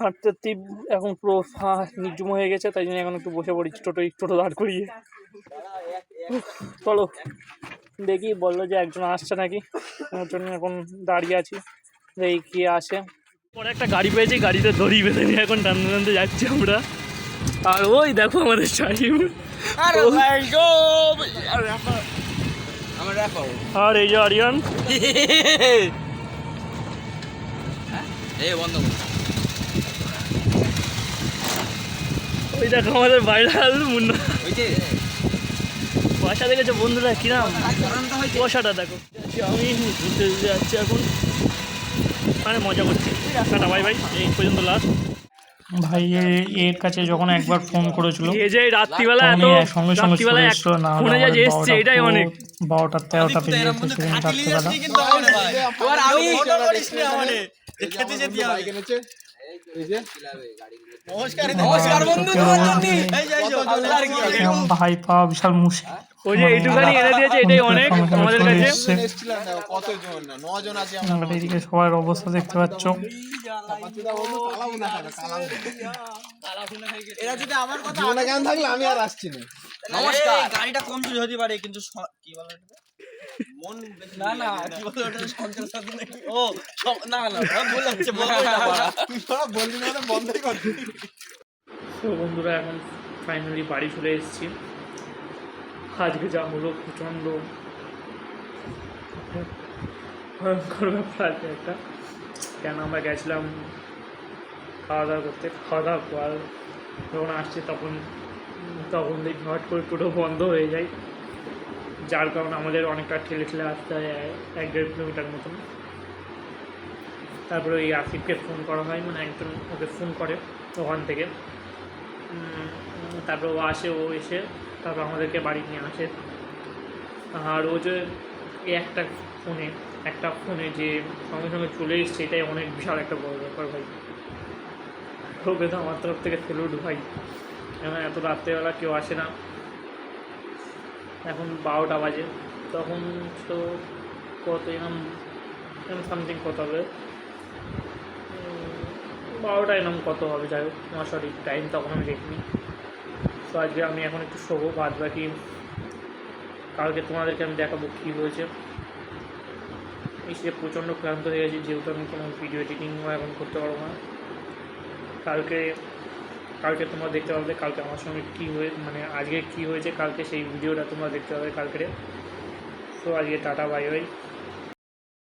হাঁটতে হাঁটতে এখন পুরো নির্জুম হয়ে গেছে, তাই জন্য এখন একটু বসে পড়েছি টোটো দাঁড় করিয়ে। চলো দেখি, বললো যে একজন আসছে নাকি, ওর জন্য এখন দাঁড়িয়ে আছি, দেখি কে আসে। পরে একটা গাড়ি পেয়েছি, গাড়িতে দড়ি বেঁধে নিয়ে এখন টানতে টানতে যাচ্ছি আমরা। আর ওই দেখো আমাদের সাহিব, আর এই যে আরিয়ান, ওই দেখো আমাদের ভাইরাল মুন্না। বাসা দেখেছো বন্ধুরা কিরাম কুয়াশাটা দেখো। আমি ঘুরতে যাচ্ছি এখন, মানে মজা করছি। টাটা বাই বাই, এই পর্যন্ত লাস্ট। ভাই এর কাছে যখন একবার ফোন করেছিল, এই যে রাত্রিবেলা এত সঙ্গে সঙ্গে চলে এসেছিল, না ফোনে যে এসছে এটাই অনেক। 12টা 13টা বেজে যেত সেদিন রাত্রিবেলা। ভাই পাওয়া বিশাল মুশকিল। ওই যে এইটুখানি এনে দিয়েছে, এটাই অনেক আমাদের কাছে। এদিকে সবার অবস্থা দেখতে পাচ্ছ। গাড়িটা কম চুরি হতে পারে, কিন্তু কি বলে মন না না কি বলে ওটা সঞ্চার সাথে নাকি ও না না ভুল হচ্ছে বললি না বন্ধই করবি। তো বন্ধুরা এখন ফাইনালি বাড়ি চলে এসেছি। আজকে যা হলো প্রচণ্ড ভয়ঙ্কর ব্যাপার আছে একটা, কেন আমরা গেছিলাম খাওয়া দাওয়া করতে, খাওয়া দাওয়া করার যখন আসছি তখন দেখি হট করে টোটো বন্ধ হয়ে যায়, যার কারণে আমাদের অনেকটা ঠেলে ঠেলে আসতে হয় 1-1.5 কিলোমিটার মতন। তারপরে ওই আসিফকে ফোন করা হয়, মানে একজন ওকে ফোন করে ওখান থেকে, তারপর ও আসে, ও এসে তারপর আমাদেরকে বাড়ি নিয়ে আসে। আর ও যে একটা ফোনে যে সঙ্গে সঙ্গে চলে এসছে, এটাই অনেক বিশাল একটা বড় ব্যাপার ভাই। ওকে তো আমার তরফ থেকে সেলুট ভাই, এখন এত রাত্রেবেলা কেউ আসে না। এখন 12টা বাজে, তখন তো কত এরকম সামথিং কত হবে, 12টা এরকম কত হবে, যাই হোক আমার সঠিক টাইম তখন আমি দেখিনি। তো আজকে আমি এখন একটু শোবো, বাদ বাকি কালকে তোমাদেরকে আমি দেখাবো কী হয়েছে। এসে প্রচণ্ড ক্লান্ত হয়ে গেছি, যেহেতু আমি কোনো ভিডিও এডিটিংও এখন করতে পারবো না। কালকে তোমরা দেখতে পাবে কালকে আমার সঙ্গে কী হয়ে, মানে আজকে কী হয়েছে কালকে, সেই ভিডিওটা তোমরা দেখতে পাবে কালকে। তো আজকে টাটা বাই বাই।